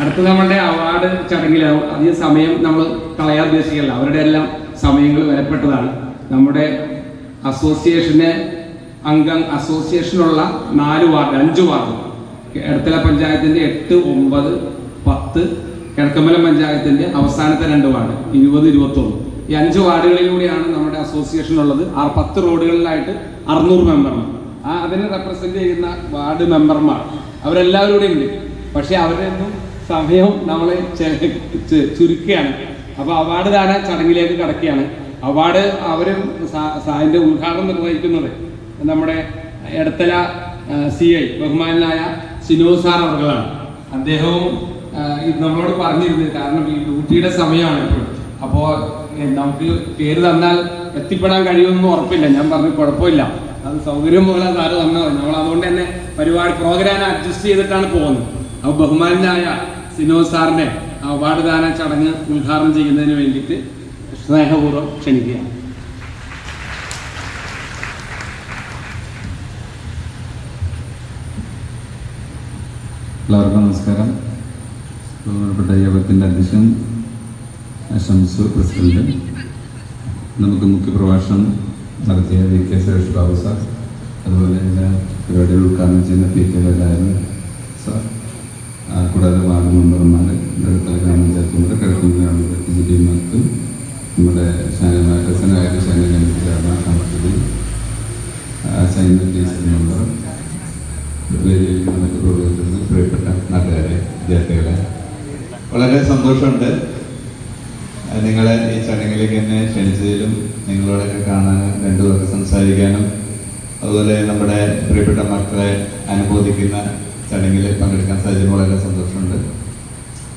അടുത്ത നമ്മളുടെ അവാർഡ് ചടങ്ങിലാവും. അധികം സമയം നമ്മൾ കളയാൻ ഉദ്ദേശിക്കില്ല. അവരുടെ എല്ലാം സമയങ്ങൾ വിലപ്പെട്ടതാണ്. നമ്മുടെ അസോസിയേഷനുള്ള 5 വാർഡ്, എടത്തല പഞ്ചായത്തിൻ്റെ 8, 9, 10, കിഴക്കമ്പലം പഞ്ചായത്തിൻ്റെ അവസാനത്തെ 2 വാർഡ് 20, 21, ഈ 5 വാർഡുകളിലൂടെയാണ് നമ്മുടെ അസോസിയേഷനുള്ളത്. 10 റോഡുകളിലായിട്ട് 600 മെമ്പർമാർ. അതിനെ റെപ്രസെന്റ് ചെയ്യുന്ന വാർഡ് മെമ്പർമാർ അവരെല്ലാവരും കൂടെ ഉണ്ട്. പക്ഷെ അവരൊന്നും സമയം നമ്മളെ ചുരുക്കുകയാണ്. അപ്പോൾ അവാർഡ് ദാന ചടങ്ങിലേക്ക് കടക്കുകയാണ്. അവാർഡ് അവരും അതിൻ്റെ ഉദ്ഘാടനം നിർവഹിക്കുന്നത് നമ്മുടെ എടത്തല CI ബഹുമാനായ സിനോജ് സാർ അവർകളാണ്. അദ്ദേഹവും നമ്മളോട് പറഞ്ഞിരുന്നത്, കാരണം ഈ ഡ്യൂട്ടിയുടെ സമയമാണ് ഇപ്പോൾ. അപ്പോൾ നമുക്ക് പേര് തന്നാൽ എത്തിപ്പെടാൻ കഴിയുമെന്നൊന്നും ഉറപ്പില്ല. ഞാൻ പറഞ്ഞു കുഴപ്പമില്ല, അത് സൗകര്യം പോലെ സാറ് തന്നാൽ മതി. നമ്മൾ അതുകൊണ്ട് തന്നെ പരിപാടി പ്രോഗ്രാം അഡ്ജസ്റ്റ് ചെയ്തിട്ടാണ് പോകുന്നത്. അപ്പോൾ ബഹുമാനായ സിനോജ് സാറിനെ അവാർഡ് ദാന ചടങ്ങ് ഉദ്ഘാടനം ചെയ്യുന്നതിന് വേണ്ടിയിട്ട് സ്നേഹപൂർവ്വം ക്ഷണിക്കുക. എല്ലാവർക്കും നമസ്കാരം. ബഹുമാനപ്പെട്ട യോഗത്തിൻ്റെ അധ്യക്ഷൻ ഷംസു പ്രസിഡന്റ്, നമുക്ക് മുഖ്യപ്രഭാഷണം നടത്തിയ VK സുരേഷ് ബാബു സാർ, അതുപോലെ തന്നെ പരിപാടികൾ ഉദ്ഘാടനം ചെയ്യുന്ന PK വേലായുധൻ സാർ, കൂടാതെ വാർഡ് മെമ്പർമാർ, എടത്തല ഗ്രാമപഞ്ചായത്ത് കിഴക്കൻ ഗ്രാമപഞ്ചായത്ത് GDമാർക്കും നമ്മുടെ ഷാന കമ്മിറ്റിയിലാണ് അമർത്തി അസൈൻമെന്റ് മെമ്പർ, മറ്റു പ്രവർത്തനത്തിൽ പ്രിയപ്പെട്ട നാട്ടുകാരെ, വിദ്യാർത്ഥികളെ, വളരെ സന്തോഷമുണ്ട് നിങ്ങളെ ഈ ചടങ്ങിലേക്ക് എന്നെ ക്ഷണിച്ചതിലും നിങ്ങളോടൊക്കെ കാണാനും 2 വാക്ക് സംസാരിക്കാനും, അതുപോലെ നമ്മുടെ പ്രിയപ്പെട്ട മക്കളെ അനുമോദിക്കുന്ന ചടങ്ങിൽ പങ്കെടുക്കാൻ സാധിച്ചതിൽ വളരെ സന്തോഷമുണ്ട്.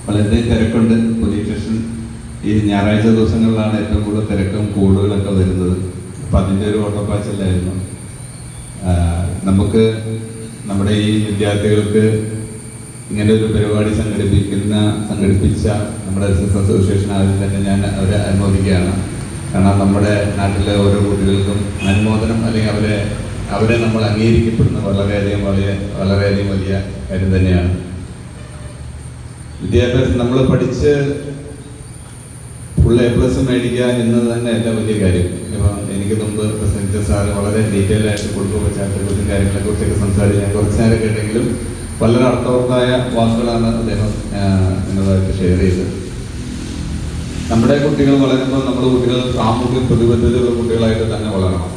വളരെ തിരക്കുണ്ട്. പോലീസ് സ്റ്റേഷൻ ഈ ഞായറാഴ്ച ദിവസങ്ങളിലാണ് ഏറ്റവും കൂടുതൽ തിരക്കും കൂടുതലൊക്കെ വരുന്നത്. അപ്പം അതിൻ്റെ ഒരു ഓട്ടപ്പാച്ചിലായിരുന്നു. നമുക്ക് നമ്മുടെ ഈ വിദ്യാർത്ഥികൾക്ക് ഇങ്ങനെ ഒരു പരിപാടി സംഘടിപ്പിച്ച നമ്മുടെ SSS അസോസിയേഷൻ ആദ്യം തന്നെ ഞാൻ അവരെ അനുമോദിക്കുകയാണ്. കാരണം നമ്മുടെ നാട്ടിലെ ഓരോ കുട്ടികൾക്കും അനുമോദനം അല്ലെങ്കിൽ അവരെ നമ്മൾ അംഗീകരിക്കപ്പെടുന്ന വളരെയധികം വലിയ കാര്യം തന്നെയാണ്. വിദ്യാഭ്യാസം നമ്മൾ പഠിച്ച് ഫുൾ A+ മേടിക്കുക എന്നത് തന്നെ ഏറ്റവും വലിയ കാര്യം. ഇപ്പം എനിക്ക് മുമ്പ് പ്രസംഗിച്ച സാറ് വളരെ ഡീറ്റെയിൽ ആയിട്ട് കുടുംബ പശ്ചാത്തലത്തെക്കുറിച്ചും കാര്യങ്ങളെക്കുറിച്ചൊക്കെ സംസാരിച്ച് ഞാൻ കുറച്ച് നേരം കേട്ടെങ്കിലും വളരെ അർത്ഥവത്തായ വാക്കുകളാണ് അദ്ദേഹം നിങ്ങളുമായിട്ട് ഷെയർ ചെയ്തത്. നമ്മുടെ കുട്ടികൾ വളരുമ്പോൾ നമ്മുടെ കുട്ടികൾ സാമൂഹിക പ്രതിബദ്ധതയുള്ള കുട്ടികളായിട്ട് തന്നെ വളരണം.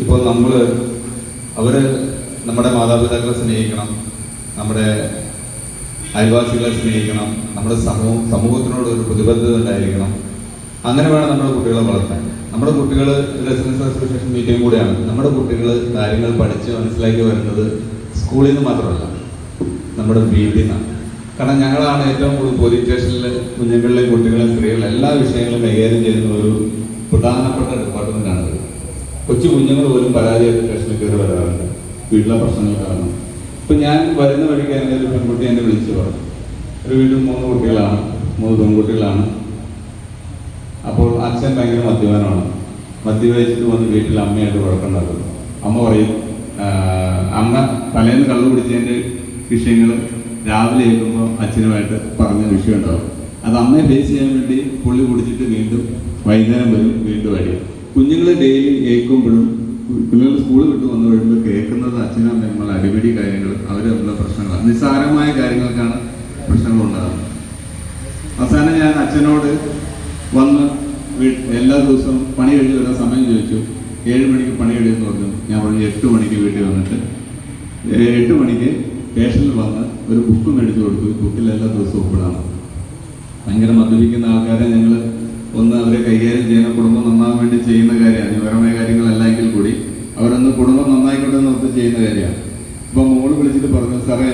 ഇപ്പോൾ നമ്മുടെ മാതാപിതാക്കളെ സ്നേഹിക്കണം, നമ്മുടെ അയൽവാസികളെ സ്നേഹിക്കണം, നമ്മുടെ സമൂഹത്തിനോട് ഒരു പ്രതിബദ്ധത ഉണ്ടായിരിക്കണം. അങ്ങനെ വേണം നമ്മുടെ കുട്ടികളെ വളർത്താൻ. നമ്മുടെ കുട്ടികൾ റെസിഡൻസ് അസോസിയേഷൻ മീറ്റിംഗ് കൂടെയാണ്. നമ്മുടെ കുട്ടികൾ കാര്യങ്ങൾ പഠിച്ച് മനസ്സിലാക്കി വരുന്നത് സ്കൂളിൽ നിന്ന് മാത്രമല്ല, നമ്മുടെ വീട്ടിൽ നിന്നാണ്. കാരണം ഞങ്ങളാണ് ഏറ്റവും കൂടുതൽ പോലീസ് സ്റ്റേഷനിൽ കുഞ്ഞുങ്ങളിലെയും കുട്ടികളെയും സ്ത്രീകളും എല്ലാ വിഷയങ്ങളും കൈകാര്യം ചെയ്യുന്ന ഒരു പ്രധാനപ്പെട്ട ഡിപ്പാർട്ട്മെൻറ്റാണ്. കൊച്ചു കുഞ്ഞുങ്ങൾ പോലും പരാതിയായിട്ട് സ്റ്റേഷനിൽ കയറി വരാറുണ്ട് വീട്ടിലെ പ്രശ്നങ്ങൾ കാരണം. ഇപ്പം ഞാൻ വരുന്ന വഴിക്ക് എൻ്റെ ഒരു പെൺകുട്ടി എന്നെ വിളിച്ചു പറഞ്ഞു, ഒരു വീട്ടിൽ 3 കുട്ടികളാണ്, 3 പെൺകുട്ടികളാണ്. അപ്പോൾ അച്ഛൻ ഭയങ്കര മദ്യപാനമാണ്. മദ്യപിച്ചിട്ട് വന്ന് വീട്ടിൽ അമ്മയായിട്ട് വഴക്കുണ്ടാക്കുന്നു. അമ്മ പറയും, അമ്മ തലേന്ന് കള്ളു പിടിച്ചതിൻ്റെ വിഷയങ്ങൾ രാവിലെ കേൾക്കുമ്പോൾ അച്ഛനുമായിട്ട് പറഞ്ഞ വിഷയം ഉണ്ടാവും. അത് അമ്മയെ ഫേസ് ചെയ്യാൻ വേണ്ടി പുള്ളി കുടിച്ചിട്ട് വീണ്ടും വൈകുന്നേരം വരും, വീണ്ടും അടിയും. കുഞ്ഞുങ്ങൾ ഡെയിലി കേൾക്കുമ്പോഴും കുഞ്ഞുങ്ങൾ സ്കൂൾ വിട്ട് വന്നു കഴിയുമ്പോൾ കേൾക്കുന്നത് അച്ഛനും അമ്മയും അടിപിടി കാര്യങ്ങൾ, അവർ തമ്മിലുള്ള പ്രശ്നങ്ങളാണ്. നിസ്സാരമായ കാര്യങ്ങൾക്കാണ് പ്രശ്നങ്ങൾ ഉണ്ടാകുന്നത്. അവസാനം ഞാൻ അച്ഛനോട് വന്ന് എല്ലാ ദിവസവും പണി കഴിഞ്ഞ് വരാൻ സമയം ചോദിച്ചു. 7 മണിക്ക് പണി കഴിയുമെന്ന് പറഞ്ഞു. ഞാൻ പറഞ്ഞു 8 മണിക്ക് വീട്ടിൽ വന്നിട്ട് 8 മണിക്ക് സ്റ്റേഷനിൽ വന്ന് ഒരു ബുക്ക് മേടിച്ചു കൊടുത്തു. ബുക്കിൽ എല്ലാ ദിവസവും ഒപ്പിടാണ്. ഭയങ്കര മദ്യപിക്കുന്ന ആൾക്കാരെ ഞങ്ങൾ അവരെ കൈകാര്യം ചെയ്യണം. കുടുംബം നന്നാവാൻ വേണ്ടി ചെയ്യുന്ന കാര്യമാണ്. അനിവാര്യമായ കാര്യങ്ങളല്ലെങ്കിൽ കൂടി അവരൊന്ന് കുടുംബം നന്നായിക്കോട്ടെ എന്ന് ചെയ്യുന്ന കാര്യമാണ്. ഇപ്പം മോള് വിളിച്ചിട്ട് പറഞ്ഞു, സാറേ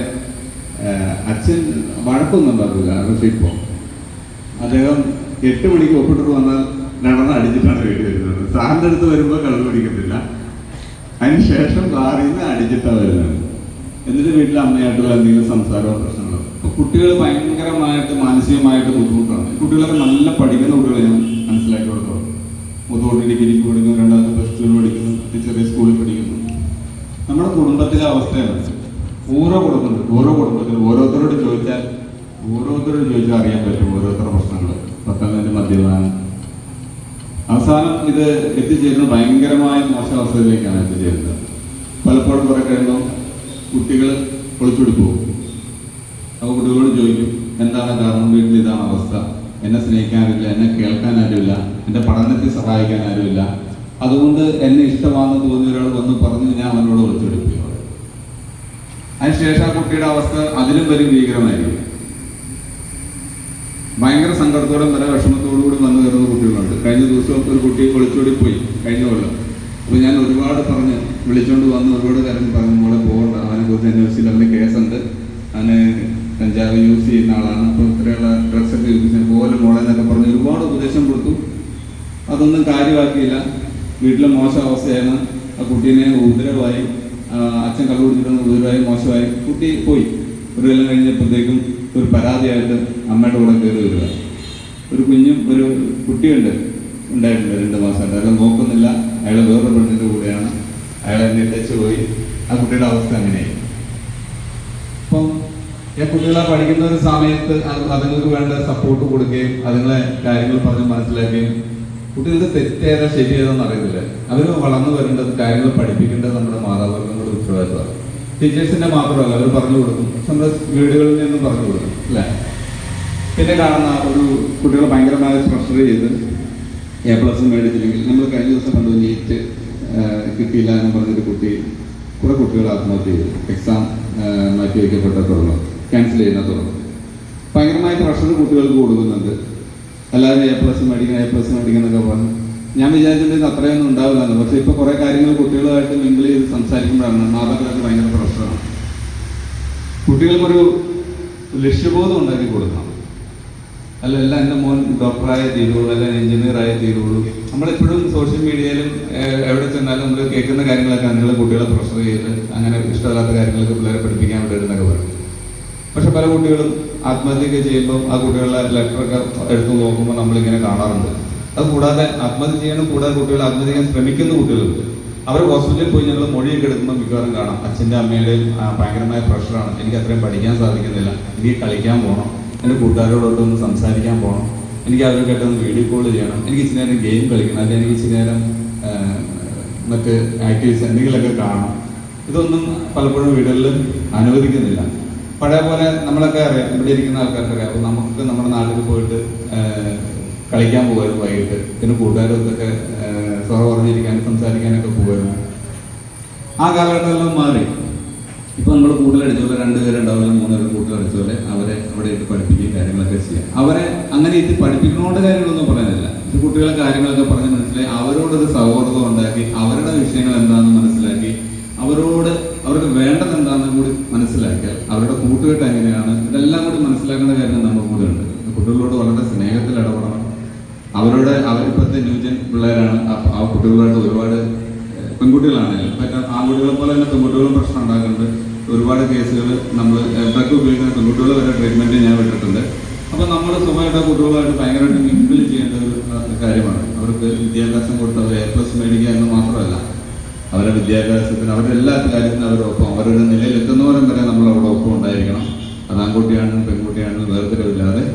അച്ഛൻ വഴക്കൊന്നും ഉണ്ടാക്കില്ല. പക്ഷേ ഇപ്പോൾ അദ്ദേഹം 8 മണിക്ക് ഒപ്പിട്ടിട്ട് വന്നാൽ 2 അടിച്ചിട്ടാണ് വീട്ടിൽ വരുന്നത്. സാറിൻ്റെ അടുത്ത് വരുമ്പോൾ കള്ളു പിടിക്കത്തില്ല, അതിനുശേഷം കാറിൽ നിന്ന് അടിച്ചിട്ടാണ് വരുന്നത്. എന്നിട്ട് വീട്ടിൽ അമ്മയായിട്ടുള്ള എന്തെങ്കിലും സംസാരമോ പ്രശ്നങ്ങളോ. അപ്പോൾ കുട്ടികൾ ഭയങ്കരമായിട്ട് മാനസികമായിട്ട് ബുദ്ധിമുട്ടാണ്. കുട്ടികളൊക്കെ നല്ല പഠിക്കുന്ന കുട്ടികളെ ഞാൻ മനസ്സിലാക്കി കൊടുത്തോളൂ. മൂത്തോട്ട് ഡിഗ്രിക്ക് പഠിക്കുന്നു, 2ാമത്തെ +2 പഠിക്കുന്നു, ചെറിയ സ്കൂളിൽ പഠിക്കുന്നു. നമ്മുടെ കുടുംബത്തിലെ അവസ്ഥയാണ് ഓരോ കുടുംബത്തിലും ഓരോരുത്തരോട് ചോദിച്ചാൽ അറിയാൻ പറ്റും ഓരോരുത്തരുടെ പ്രശ്നങ്ങൾ. പത്തനംതിട്ട മദ്യപാനം അവസാനം ഇത് എത്തിച്ചേരുന്നത് ഭയങ്കരമായ മോശാവസ്ഥയിലേക്കാണ് എത്തിച്ചേരുന്നത്. പലപ്പോഴും കുറെ കഴിയുമ്പോൾ കുട്ടികൾ ഒളിച്ചോടി പോകും. അപ്പോൾ കുട്ടികളോട് ചോദിക്കും എന്താണ് കാരണം, വീട്ടിൽ ഇതാണ് അവസ്ഥ, എന്നെ സ്നേഹിക്കാനില്ല, എന്നെ കേൾക്കാൻ ആരുമില്ല, എൻ്റെ പഠനത്തിൽ സഹായിക്കാൻ ആരുമില്ല, അതുകൊണ്ട് എന്നെ ഇഷ്ടമാണെന്ന് തോന്നിയ ഒരാൾ വന്ന് പറഞ്ഞു ഞാൻ അവനോട് ഒളിച്ചോടി പോയി. അതിനുശേഷം ആ കുട്ടിയുടെ അവസ്ഥ അതിലും വരും ഭീകരമായിരിക്കും. ഭയങ്കര സങ്കടത്തോടും വരെ വിഷമത്തോടു കൂടി വന്നു കയറുന്ന കുട്ടികളുണ്ട്. കഴിഞ്ഞ ദിവസം ഒരു കുട്ടി ഒളിച്ചോടി പോയി കഴിഞ്ഞ കൊല്ലം. അപ്പോൾ ഞാൻ ഒരുപാട് പറഞ്ഞ് വിളിച്ചുകൊണ്ട് വന്ന് ഒരുപാട് കാര്യം പറഞ്ഞു, മോളെ പോകണ്ട, അവനെ കുറിച്ച് അന്വേഷിച്ചില്ല, അവൻ്റെ കേസുണ്ട്, അവന് കഞ്ചാവ് യൂസ് ചെയ്യുന്ന ആളാണ്, അപ്പോൾ ഇത്രയുള്ള ഡ്രഗ്സ് ഒക്കെ യൂസ് ചെയ്യുന്ന പോലെ മോളെ എന്നൊക്കെ പറഞ്ഞ് ഒരുപാട് ഉപദേശം കൊടുത്തു. അതൊന്നും കാര്യമാക്കിയില്ല. വീട്ടിലെ മോശം അവസ്ഥയാണ്. ആ കുട്ടീനെ ഉപദ്രവമായി, അച്ഛൻ കള്ളു കുടിച്ചിട്ടൊന്ന് ഉപദ്രവമായി, മോശമായി, കുട്ടി പോയി. ഒരു കൊല്ലം കഴിഞ്ഞപ്പോഴത്തേക്കും ഒരു പരാതിയായിട്ട് അമ്മയുടെ കൂടെ കയറി വരിക. ഒരു കുട്ടിയുണ്ട് ഉണ്ടായിട്ടുണ്ട് 2 മാസമായിട്ട്. അയാളെ നോക്കുന്നില്ല, അയാളെ വേറൊരു പെണ്ണിൻ്റെ കൂടെയാണ്, അയാളെ എന്നെ ഇട്ടേച്ച് പോയി. ആ കുട്ടിയുടെ അവസ്ഥ അങ്ങനെയായി. അപ്പം ഈ കുട്ടികളെ പഠിക്കുന്ന ഒരു സമയത്ത് അതുങ്ങൾക്ക് വേണ്ട സപ്പോർട്ട് കൊടുക്കുകയും അതുങ്ങളെ കാര്യങ്ങൾ പറഞ്ഞ് മനസ്സിലാക്കുകയും, കുട്ടികളുടെ തെറ്റേതാ ശരിയേതാന്ന് അറിയത്തില്ല. അവർ വളർന്നു വരേണ്ടത്, കാര്യങ്ങൾ പഠിപ്പിക്കേണ്ടത് നമ്മുടെ മാതാപിതാക്കളുടെ ഉത്തരവാദിത്വമാണ്. ടീച്ചേഴ്സിന്റെ മാത്രമല്ല, അവർ പറഞ്ഞു കൊടുക്കും, നമ്മുടെ വീടുകളിൽ നിന്നും പറഞ്ഞു കൊടുക്കും അല്ലേ. പിന്നെ കാണുന്ന ഒരു കുട്ടികളെ ഭയങ്കരമായ പ്രഷർ ചെയ്ത് A+ മേടിച്ചില്ലെങ്കിൽ, നമ്മൾ കഴിഞ്ഞ ദിവസം കണ്ടു നീറ്റ് കിട്ടിയില്ല എന്ന് പറഞ്ഞൊരു കുട്ടി, കുറെ കുട്ടികൾ ആത്മഹത്യ ചെയ്തു. എക്സാം മാറ്റി വയ്ക്കപ്പെട്ട തുടർന്ന്, ക്യാൻസൽ ചെയ്യുന്ന തുടർന്ന് ഭയങ്കരമായ പ്രഷർ കുട്ടികൾക്ക് കൊടുക്കുന്നുണ്ട്. എല്ലാവരും A+ മേടിക്കണം എന്നൊക്കെ പറഞ്ഞു. ഞാൻ വിചാരിച്ചിട്ടുണ്ടെങ്കിൽ അത്രയൊന്നും ഉണ്ടാവില്ലെന്ന്. പക്ഷെ ഇപ്പോൾ കുറേ കാര്യങ്ങൾ കുട്ടികളുമായിട്ട് മിങ്കിൾ ചെയ്ത് സംസാരിക്കുമ്പോഴാണ് മാതാപിതാക്കൾ ഭയങ്കര പ്രശ്നമാണ്. കുട്ടികൾക്കൊരു ലക്ഷ്യബോധം ഉണ്ടാക്കി കൊടുക്കണം. അല്ല എൻ്റെ മോൻ ഡോക്ടറായേ തീരുള്ളൂ, അല്ലെങ്കിൽ എഞ്ചിനീയറായേ തീരുള്ളൂ. നമ്മളെപ്പോഴും സോഷ്യൽ മീഡിയയിലും എവിടെ ചെന്നാലും നമ്മൾ കേൾക്കുന്ന കാര്യങ്ങളൊക്കെ നിങ്ങൾ കുട്ടികളെ പ്രഷർ ചെയ്ത് അങ്ങനെ ഇഷ്ടമില്ലാത്ത കാര്യങ്ങളൊക്കെ പിള്ളേരെ പഠിപ്പിക്കാൻ വേണ്ടിയിട്ടെന്നൊക്കെ പറയും. പക്ഷെ പല കുട്ടികളും ആത്മഹത്യയൊക്കെ ചെയ്യുമ്പോൾ ആ കുട്ടികളുടെ ലെറ്ററൊക്കെ എടുത്ത് നോക്കുമ്പോൾ നമ്മളിങ്ങനെ കാണാറുണ്ട്. അത് കൂടാതെ ആത്മഹത്യ ചെയ്യണം, കൂടാതെ കുട്ടികൾ ആത്മഹത്യ ചെയ്യാൻ ശ്രമിക്കുന്ന കുട്ടികളുണ്ട്. അവർ ഹോസ്പിറ്റലിൽ പോയി ഞങ്ങൾ മൊഴിയൊക്കെ എടുക്കുമ്പോൾ മിക്കവാറും കാണാം അച്ഛൻ്റെ അമ്മയുടെയും ഭയങ്കരമായ പ്രഷറാണ്. എനിക്ക് അത്രയും പഠിക്കാൻ സാധിക്കുന്നില്ല, എനിക്ക് കളിക്കാൻ പോകണം, എൻ്റെ കൂട്ടുകാരോടൊട്ടൊന്ന് സംസാരിക്കാൻ പോകണം, എനിക്ക് അവരൊക്കെയായിട്ടൊന്ന് വീഡിയോ കോൾ ചെയ്യണം, എനിക്ക് ഇച്ചിരി നേരം ഗെയിം കളിക്കണം, അല്ലെങ്കിൽ എനിക്ക് ഇച്ചിരി നേരം മറ്റ് ആക്ടിവിറ്റീസ് എന്തെങ്കിലുമൊക്കെ കാണണം. ഇതൊന്നും പലപ്പോഴും വീടുകളിൽ അനുവദിക്കുന്നില്ല. പഴയ പോലെ നമ്മളൊക്കെ അറിയാം, ഇവിടെ ഇരിക്കുന്ന ആൾക്കാർക്കറിയാം. അപ്പോൾ നമുക്ക് നമ്മുടെ നാട്ടിൽ പോയിട്ട് കളിക്കാൻ പോകുമായിരുന്നു വൈകിട്ട്. പിന്നെ കൂട്ടുകാരൊക്കെ സ്വറ പറഞ്ഞിരിക്കാനും സംസാരിക്കാനൊക്കെ പോകുമായിരുന്നു. ആ കാലഘട്ടമെല്ലാം മാറി. ഇപ്പം നമ്മൾ കൂടുതലടിച്ചോലെ 2 പേരുണ്ടാവില്ല, 3 പേര് കൂടുതലടിച്ചോലെ അവരെ അവിടെ ഇട്ട് പഠിപ്പിക്കുകയും കാര്യങ്ങളൊക്കെ ചെയ്യാം. അവരെ അങ്ങനെ ഇത് പഠിപ്പിക്കണോണ്ട് കാര്യങ്ങളൊന്നും പറയാനില്ല. ഇത് കുട്ടികളെ കാര്യങ്ങളൊക്കെ പറഞ്ഞ് മനസ്സിലായി അവരോടൊരു സൗഹൃദം ഉണ്ടാക്കി, അവരുടെ വിഷയങ്ങൾ എന്താണെന്ന് മനസ്സിലാക്കി, അവർക്ക് വേണ്ടത് എന്താണെന്ന് കൂടി മനസ്സിലാക്കിയാൽ, അവരുടെ കൂട്ടുകെട്ട് എങ്ങനെയാണ്, ഇതെല്ലാം കൂടി മനസ്സിലാക്കേണ്ട കാര്യം നമ്മുടെ കൂടെ ഉണ്ട്. കുട്ടികളോട് വളരെ സ്നേഹത്തിൽ ഇടപെടണം. അവരിപ്പോഴത്തെ ന്യൂജൻ പിള്ളേരാണ്. ആ കുട്ടികളായിട്ട് ഒരുപാട് പെൺകുട്ടികളാണെങ്കിലും മറ്റേ ആൺകുട്ടികളെ പോലെ തന്നെ പെൺകുട്ടികളും പ്രശ്നം ഉണ്ടാക്കുന്നുണ്ട്. ഒരുപാട് കേസുകൾ നമ്മൾ ഡ്രഗ് ഉപയോഗിക്കുന്ന പെൺകുട്ടികൾ വരെ ട്രീറ്റ്മെൻറ്റ് ഞാൻ വിട്ടിട്ടുണ്ട്. അപ്പോൾ നമ്മൾ സ്വഭാവമായിട്ട് കുട്ടികളുമായിട്ട് ഭയങ്കരമായിട്ട് മിങ്കിൾ ചെയ്യേണ്ട ഒരു കാര്യമാണ്. അവർക്ക് വിദ്യാഭ്യാസം കൊടുത്ത് അവർ A+ മേടിക്കുക എന്ന് മാത്രമല്ല, അവരുടെ വിദ്യാഭ്യാസത്തിന്, അവരുടെ എല്ലാ കാര്യത്തിനും അവരൊപ്പം, അവരുടെ നിലയിലെത്തുന്നവരും വരെ നമ്മൾ അവിടെ ഒപ്പം ഉണ്ടായിരിക്കണം. അത് ആൺകുട്ടിയാണെങ്കിലും പെൺകുട്ടിയാണെങ്കിലും വേർതിരിവില്ലാതെ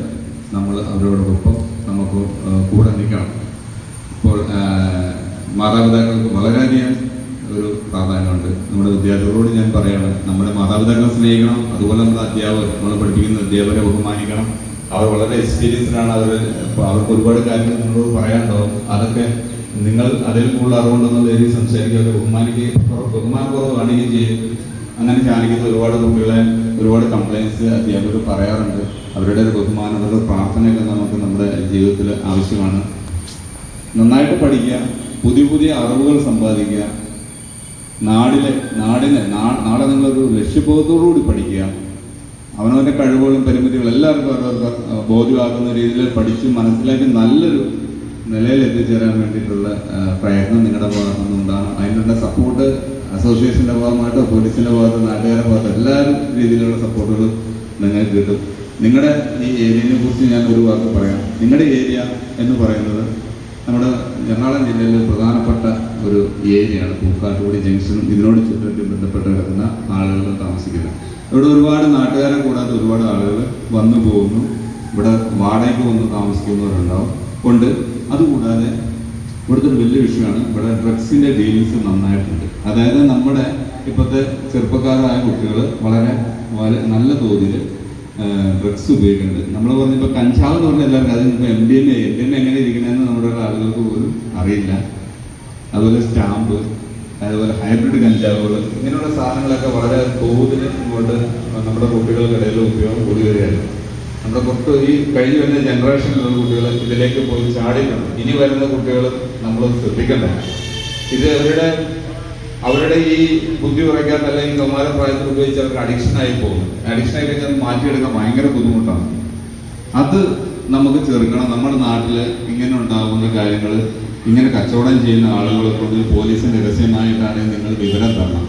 നമ്മൾ അവരോടൊപ്പം നമുക്ക് കൂടെ നിൽക്കണം. ഇപ്പോൾ മാതാപിതാക്കൾക്ക് വളരെയധികം ഒരു പ്രാധാന്യമുണ്ട്. നമ്മുടെ വിദ്യാർത്ഥികളോട് ഞാൻ പറയുകയാണ്, നമ്മുടെ മാതാപിതാക്കളെ സ്നേഹിക്കണം. അതുപോലെ നമ്മുടെ അധ്യാപകർ, നമ്മൾ പഠിപ്പിക്കുന്ന അധ്യാപകരെ ബഹുമാനിക്കണം. അവർ വളരെ എക്സ്പീരിയൻസ്ഡാണ്. അവർക്ക് ഒരുപാട് കാര്യങ്ങൾ നിങ്ങളോട് പറയാനുണ്ടാവും. അതൊക്കെ നിങ്ങൾ അതിൽ കൂടുതൽ അറിവുണ്ടെന്നുള്ള രീതിയിൽ സംസാരിക്കുക, ബഹുമാനപൂർവ്വം കാണിക്കുകയും ചെയ്യും. അങ്ങനെ കാണിക്കുന്ന ഒരുപാട് കുട്ടികളെ ഒരുപാട് കംപ്ലയിൻസ് അധ്യാപകർ പറയാറുണ്ട്. അവരുടെ ഒരു ബഹുമാനം, അവരുടെ പ്രാർത്ഥനയൊക്കെ നമുക്ക് നമ്മുടെ ജീവിതത്തിൽ ആവശ്യമാണ്. നന്നായിട്ട് പഠിക്കുക, പുതിയ അറിവുകൾ സമ്പാദിക്കുക, നാളെ നിങ്ങളൊരു ലക്ഷ്യബോധത്തോടുകൂടി പഠിക്കുക. അവനവൻ്റെ കഴിവുകളും പരിമിതികളും എല്ലാവർക്കും അവരവർക്ക് ബോധ്യമാക്കുന്ന രീതിയിൽ പഠിച്ച് മനസ്സിലാക്കി നല്ലൊരു നിലയിൽ എത്തിച്ചേരാൻ വേണ്ടിയിട്ടുള്ള പ്രയത്നം നിങ്ങളുടെ ഭാഗത്തു നിന്നുണ്ടാകണം. അതിനുള്ള സപ്പോർട്ട് അസോസിയേഷൻ്റെ ഭാഗമായിട്ടോ പോലീസിൻ്റെ ഭാഗത്തോ നാട്ടുകാരുടെ ഭാഗത്തോ എല്ലാ രീതിയിലുള്ള സപ്പോർട്ടുകളും നിങ്ങൾക്ക് കിട്ടും. നിങ്ങളുടെ ഈ ഏരിയയെ കുറിച്ച് ഞാൻ ഒരു വാക്ക് പറയാം. നിങ്ങളുടെ ഏരിയ എന്ന് പറയുന്നത് നമ്മുടെ എറണാകുളം ജില്ലയിലെ പ്രധാനപ്പെട്ട ഒരു ഏരിയയാണ്. പൂക്കാട്ടുപടി ജംഗ്ഷനും ഇതിനോട് ചുറ്റും ബന്ധപ്പെട്ട് കിടക്കുന്ന ആളുകൾ താമസിക്കുന്നത്. ഇവിടെ ഒരുപാട് നാട്ടുകാരെ കൂടാതെ ഒരുപാട് ആളുകൾ വന്നു പോകുന്നു. ഇവിടെ വാടകയ്ക്ക് വന്ന് താമസിക്കുന്നവരുണ്ടാവും ഉണ്ട്. അതുകൂടാതെ ഇവിടുത്തെ ഒരു വലിയ വിഷയമാണ് ഇവിടെ ഡ്രഗ്സിൻ്റെ ഡീലിങ്സ് നന്നായിട്ടുണ്ട്. അതായത് നമ്മുടെ ഇപ്പോഴത്തെ ചെറുപ്പക്കാരായ കുട്ടികൾ വളരെ നല്ല തോതിൽ ഡ്രഗ്സ് ഉപയോഗിക്കുന്നുണ്ട്. നമ്മൾ പറഞ്ഞപ്പോൾ കഞ്ചാവ് എന്ന് പറഞ്ഞാൽ എല്ലാവർക്കും അതിനിപ്പോൾ MDMA എങ്ങനെ ഇരിക്കണമെന്ന് നമ്മുടെ ആളുകൾക്ക് പോലും അറിയില്ല. അതുപോലെ സ്റ്റാമ്പ്, അതുപോലെ ഹൈബ്രിഡ് കഞ്ചാവുകൾ, ഇങ്ങനെയുള്ള സാധനങ്ങളൊക്കെ വളരെ തോതിൽ ഇങ്ങോട്ട് നമ്മുടെ കുട്ടികൾക്കിടയിൽ ഉപയോഗം കൂടി വരികയാണ്. നമ്മുടെ പുറത്ത് ഈ കഴിഞ്ഞു വരുന്ന ജനറേഷനിലുള്ള കുട്ടികൾ ഇതിലേക്ക് പോയി ചാടിയിട്ടുണ്ട്. ഇനി വരുന്ന കുട്ടികൾ നമ്മൾ ശ്രദ്ധിക്കേണ്ട ഇത് അവരുടെ ഈ ബുദ്ധി കുറയ്ക്കാൻ അല്ലെങ്കിൽ കൗമാര പ്രായത്തിൽ ഉപയോഗിച്ച് അവർക്ക് അഡിക്ഷനായി പോകും. അഡിക്ഷനായി കഴിഞ്ഞാൽ മാറ്റിയെടുക്കാൻ ഭയങ്കര ബുദ്ധിമുട്ടാണ്. അത് നമുക്ക് ചെറുക്കണം. നമ്മുടെ നാട്ടിൽ ഇങ്ങനെ ഉണ്ടാകുന്ന കാര്യങ്ങൾ, ഇങ്ങനെ കച്ചവടം ചെയ്യുന്ന ആളുകളെ കൊണ്ട് പോലീസിന് രഹസ്യമായിട്ടാണെങ്കിൽ നിങ്ങൾ വിവരം തരണം.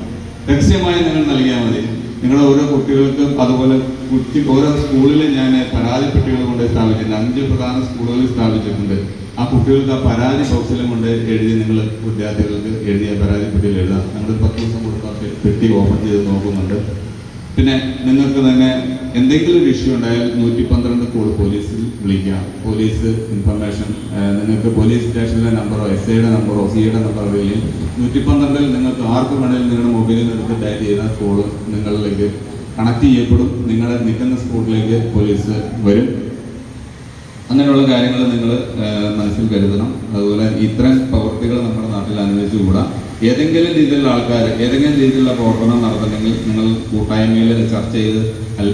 രഹസ്യമായി നിങ്ങൾ നൽകിയാൽ മതി. നിങ്ങളുടെ ഓരോ കുട്ടികൾക്കും അതുപോലെ ഓരോ സ്കൂളിൽ ഞാൻ പരാതി പെട്ടികൾ കൊണ്ട് സ്ഥാപിച്ചിട്ടുണ്ട്. 5 പ്രധാന സ്കൂളുകളിൽ സ്ഥാപിച്ചിട്ടുണ്ട്. ആ കുട്ടികൾക്ക് ആ പരാതി ബോക്സിലും കൊണ്ട് എഴുതി നിങ്ങൾ വിദ്യാർത്ഥികൾക്ക് എഴുതിയ പരാതി പെട്ടിയിൽ എഴുതാം. നിങ്ങൾ 10 ദിവസം കൊടുത്താൽ പെട്ടി ഓപ്പൺ ചെയ്ത് നോക്കുന്നുണ്ട്. പിന്നെ നിങ്ങൾക്ക് തന്നെ എന്തെങ്കിലും ഒരു ഇഷ്യൂ ഉണ്ടായാൽ 112 കോൾ പോലീസിൽ വിളിക്കാം. പോലീസ് ഇൻഫർമേഷൻ നിങ്ങൾക്ക് പോലീസ് സ്റ്റേഷനിലെ നമ്പറോ SIയുടെ നമ്പറോ CIയുടെ നമ്പറോ അറിയില്ല. 112 നിങ്ങൾക്ക് ആർക്ക് വേണമെങ്കിലും നിങ്ങളുടെ മൊബൈലിൽ എടുത്ത് ഡയൽ ചെയ്യുന്ന കോള് നിങ്ങളിലേക്ക് കണക്ട് ചെയ്യപ്പെടും. നിങ്ങളുടെ നിൽക്കുന്ന സ്പോട്ടിലേക്ക് പോലീസ് വരും. അങ്ങനെയുള്ള കാര്യങ്ങൾ നിങ്ങൾ മനസ്സിൽ കരുതണം. അതുപോലെ ഇത്തരം പ്രവൃത്തികൾ നമ്മുടെ നാട്ടിൽ അനുവദിച്ചുകൂടാ. ഏതെങ്കിലും രീതിയിലുള്ള ആൾക്കാർ ഏതെങ്കിലും രീതിയിലുള്ള പ്രവർത്തനം നടത്തണമെങ്കിൽ നിങ്ങൾ കൂട്ടായ്മയിൽ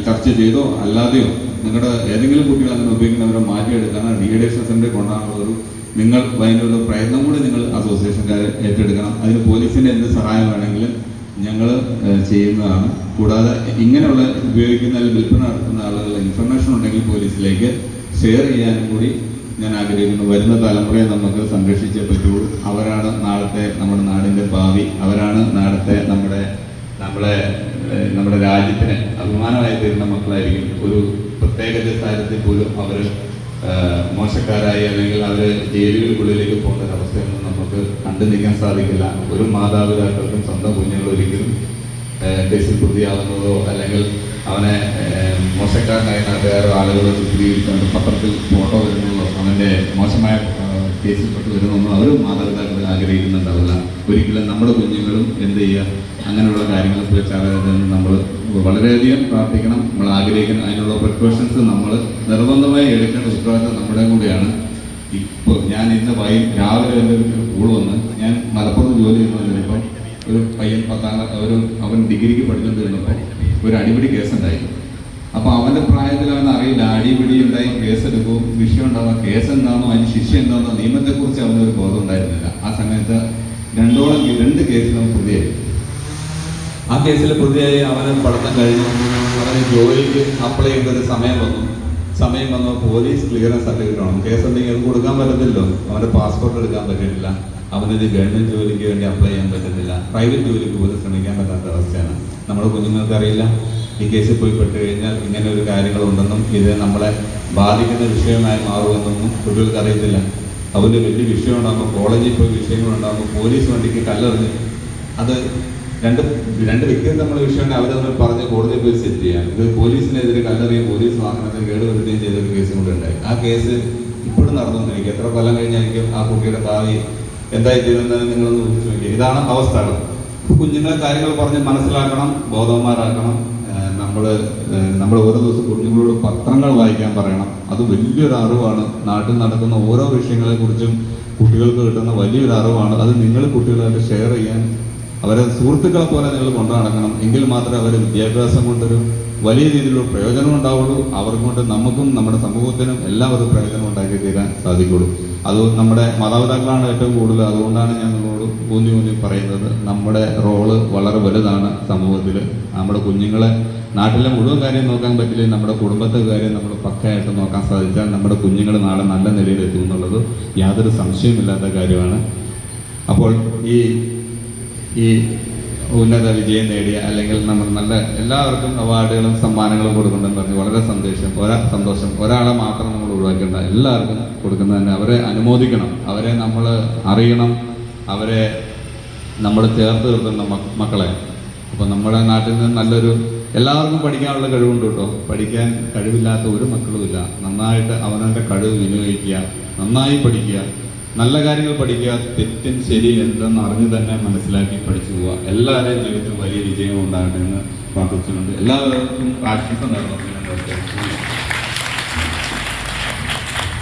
ചർച്ച ചെയ്തോ അല്ലാതെയോ നിങ്ങളുടെ ഏതെങ്കിലും കുട്ടികൾ അങ്ങനെ ഉപയോഗിക്കുന്നവരെ മാറ്റിയെടുക്കാനോ ഡീഅഡിക്ഷൻ സെന്ററിൽ കൊണ്ടുപോകാനുള്ള നിങ്ങൾ അതിനുള്ള പ്രയത്നം കൂടി നിങ്ങൾ അസോസിയേഷൻകാർ ഏറ്റെടുക്കണം. അതിന് പോലീസിൻ്റെ എന്ത് സഹായം വേണമെങ്കിലും ഞങ്ങൾ ചെയ്യുന്നതാണ്. കൂടാതെ ഇങ്ങനെയുള്ള ഉപയോഗിക്കുന്ന വിൽപ്പന നടത്തുന്ന ആളുകളുടെ ഇൻഫർമേഷൻ ഉണ്ടെങ്കിൽ പോലീസിലേക്ക് ഷെയർ ചെയ്യാനും കൂടി ഞാൻ ആഗ്രഹിക്കുന്നു. വരുന്ന തലമുറയെ നമുക്ക് സംരക്ഷിച്ചേ പറ്റുള്ളൂ. അവരാണ് നാളത്തെ നമ്മുടെ നാടിൻ്റെ ഭാവി. അവരാണ് നാളത്തെ നമ്മുടെ രാജ്യത്തിന് അഭിമാനമായി തീരുന്ന മക്കളായിരിക്കും. ഒരു പ്രത്യേക സാഹചര്യത്തിൽ പോലും അവർ മോശക്കാരായി അല്ലെങ്കിൽ അവർ ജയിലുകൾക്കുള്ളിലേക്ക് പോകേണ്ട അവസ്ഥയൊന്നും നമുക്ക് കണ്ടു നിൽക്കാൻ സാധിക്കില്ല. ഒരു മാതാപിതാക്കൾക്കും സ്വന്തം കുഞ്ഞുങ്ങൾ ഒരിക്കലും കേസിൽ പ്രതിയാവുന്നതോ അല്ലെങ്കിൽ അവനെ മോശക്കാരനായി നാട്ടുകാരോ ആളുകളോ ചിത്രീകരിച്ചുകൊണ്ട് പത്രത്തിൽ ഫോട്ടോ വരുന്നതോ അവൻ്റെ മോശമായ കേസിൽപ്പെട്ട് വരുന്നതൊന്നും അവരും മാതാപിതാക്കൾ ആഗ്രഹിക്കുന്നുണ്ടാവില്ല. ഒരിക്കലും നമ്മുടെ കുഞ്ഞുങ്ങളും എന്ത് ചെയ്യുക അങ്ങനെയുള്ള കാര്യങ്ങളെ കുറിച്ച് നമ്മൾ വളരെയധികം പ്രാർത്ഥിക്കണം. നമ്മൾ ആഗ്രഹിക്കണം. അതിനുള്ള പ്രിക്കോഷൻസ് നമ്മൾ നിർബന്ധമായി എടുക്കേണ്ട ഉത്തരവാദിത്തം നമ്മുടെ കൂടെയാണ്. ഇപ്പോൾ ഞാൻ ഇന്ന് രാവിലെ എൻ്റെ ഒരു കൂടെ വന്ന് ഞാൻ മലപ്പുറത്ത് ജോലി ചെയ്യുന്നതിനിപ്പം ഒരു പയ്യൻ അവൻ ഡിഗ്രിക്ക് പഠിച്ചുകൊണ്ടിരുന്നപ്പോൾ ഒരു അടിപിടി കേസുണ്ടായി. അപ്പോൾ അവൻ്റെ പ്രായത്തിൽ അവൻ അറിയില്ല. അടിപിടി ഉണ്ടായി, കേസെടുക്കും, വിഷയം ഉണ്ടാവുക, കേസ് എന്താണോ അതിന് ശിക്ഷ എന്താണോ നിയമത്തെക്കുറിച്ച് അവനൊരു ബോധം ഉണ്ടായിരുന്നില്ല. ആ സമയത്ത് 2 കേസിലും പ്രതിയായി. ആ കേസിൽ പ്രതിയായി അവന് പഠനം കഴിഞ്ഞു. അവന് ജോലിക്ക് അപ്ലൈ ചെയ്യേണ്ട ഒരു സമയം വന്നു പോലീസ് ക്ലിയറൻസ് സർട്ടിഫിക്കറ്റ് വേണം. കേസ് ഉണ്ടെങ്കിൽ അത് കൊടുക്കാൻ പറ്റത്തില്ലോ. അവൻ്റെ പാസ്പോർട്ട് എടുക്കാൻ പറ്റിയിട്ടില്ല. അവനൊരു ഗവൺമെൻറ് ജോലിക്ക് വേണ്ടി അപ്ലൈ ചെയ്യാൻ പറ്റത്തില്ല. പ്രൈവറ്റ് ജോലിക്ക് പോലും ശ്രമിക്കാൻ പറ്റാത്ത അവസ്ഥയാണ്. നമ്മുടെ കുഞ്ഞുങ്ങൾക്ക് അറിയില്ല ഈ കേസിൽ പോയി പെട്ട് കഴിഞ്ഞാൽ ഇങ്ങനെ ഒരു കാര്യങ്ങളുണ്ടെന്നും ഇത് നമ്മളെ ബാധിക്കുന്ന വിഷയമായി മാറുമെന്നൊന്നും കുട്ടികൾക്ക് അറിയത്തില്ല. അവൻ്റെ വലിയ വിഷയം ഉണ്ടാകുമ്പോൾ കോളേജിൽ പോയി വിഷയങ്ങളുണ്ടാകുമ്പോൾ പോലീസ് വണ്ടിക്ക് കല്ലെറിഞ്ഞ് അത് രണ്ട് വ്യക്തികൾ തമ്മിൽ വിഷയമുണ്ട്. അവർ തമ്മിൽ പറഞ്ഞ് കോടതിയിൽ പോയി സെറ്റ് ചെയ്യാം. ഇത് പോലീസിനെതിരെ കല്ലെറിയുകയും പോലീസ് വാഹനത്തിൽ കേടുവരുത്തുകയും ചെയ്തൊരു കേസും കൂടെ ഉണ്ടായി. ആ കേസ് ഇപ്പോഴും നടന്നുകൊണ്ടിരിക്കും. എത്ര കൊല്ലം കഴിഞ്ഞായിരിക്കും ആ കുട്ടിയുടെ ഭാവി എന്തായി തീരുന്നത് നിങ്ങളൊന്ന് ഊഹിച്ചു നോക്കിയാൽ. ഇതാണ് അവസ്ഥകൾ. കുഞ്ഞുങ്ങളെ കാര്യങ്ങൾ പറഞ്ഞ് മനസ്സിലാക്കണം, ബോധവന്മാരാക്കണം. നമ്മൾ ഓരോ ദിവസം കുഞ്ഞുങ്ങളോട് പത്രങ്ങൾ വായിക്കാൻ പറയണം. അത് വലിയൊരു അറിവാണ്. നാട്ടിൽ നടക്കുന്ന ഓരോ വിഷയങ്ങളെക്കുറിച്ചും കുട്ടികൾക്ക് കിട്ടുന്ന വലിയൊരു അറിവാണ്. അത് നിങ്ങൾ കുട്ടികളായിട്ട് ഷെയർ ചെയ്യാൻ അവരെ സുഹൃത്തുക്കളെ പോലെ നിങ്ങൾ കൊണ്ടു നടക്കണം. എങ്കിൽ മാത്രമേ അവർ വിദ്യാഭ്യാസം കൊണ്ടൊരു വലിയ രീതിയിലുള്ള പ്രയോജനം ഉണ്ടാവുള്ളൂ. അവർക്ക് കൊണ്ട് നമുക്കും നമ്മുടെ സമൂഹത്തിനും എല്ലാവരും പ്രയോജനം ഉണ്ടാക്കി തീരാൻ സാധിക്കുള്ളൂ. അത് നമ്മുടെ മാതാപിതാക്കളാണ് ഏറ്റവും കൂടുതൽ. അതുകൊണ്ടാണ് ഞാൻ നിങ്ങളോട് ഊന്നി പറയുന്നത്. നമ്മുടെ റോള് വളരെ വലുതാണ് സമൂഹത്തിൽ. നമ്മുടെ കുഞ്ഞുങ്ങളെ നാട്ടിലെ മുഴുവൻ കാര്യം നോക്കാൻ പറ്റില്ലെങ്കിൽ നമ്മുടെ കുടുംബത്തെ കാര്യം നമ്മൾ പക്കയായിട്ട് നോക്കാൻ സാധിച്ചാൽ നമ്മുടെ കുഞ്ഞുങ്ങൾ നാളെ നല്ല നിലയിലെത്തും എന്നുള്ളത് യാതൊരു സംശയമില്ലാത്ത കാര്യമാണ്. അപ്പോൾ ഈ ഉന്നത വിജയം നേടിയ അല്ലെങ്കിൽ നമ്മൾ നല്ല എല്ലാവർക്കും അവാർഡുകളും സമ്മാനങ്ങളും കൊടുക്കുന്നുണ്ടെന്ന് പറഞ്ഞ് വളരെ സന്തോഷം. ഒരാളെ മാത്രം നമ്മൾ ഒഴിവാക്കേണ്ട, എല്ലാവർക്കും കൊടുക്കുന്നത് തന്നെ. അവരെ അനുമോദിക്കണം, അവരെ നമ്മൾ അറിയണം, അവരെ നമ്മൾ ചേർത്ത് നിർത്തുന്ന മക്കളെ. അപ്പോൾ നമ്മുടെ നാട്ടിൽ നിന്ന് നല്ലൊരു എല്ലാവർക്കും പഠിക്കാനുള്ള കഴിവുണ്ട് കേട്ടോ. പഠിക്കാൻ കഴിവില്ലാത്ത ഒരു മക്കളുമില്ല. നന്നായിട്ട് അവനവൻ്റെ കഴിവ് വിനിയോഗിക്കുക, നന്നായി പഠിക്കുക, നല്ല കാര്യങ്ങൾ പഠിക്കുക, തെറ്റും ശരി എന്തെന്ന് അറിഞ്ഞ് തന്നെ മനസ്സിലാക്കി പഠിച്ചു പോവുക. എല്ലാവരുടെയും ജീവിതത്തിൽ വലിയ വിജയം ഉണ്ടാകട്ടെ എന്ന് പ്രാർത്ഥിച്ചുകൊണ്ട് എല്ലാവർക്കും ആശംസ നേർന്നു.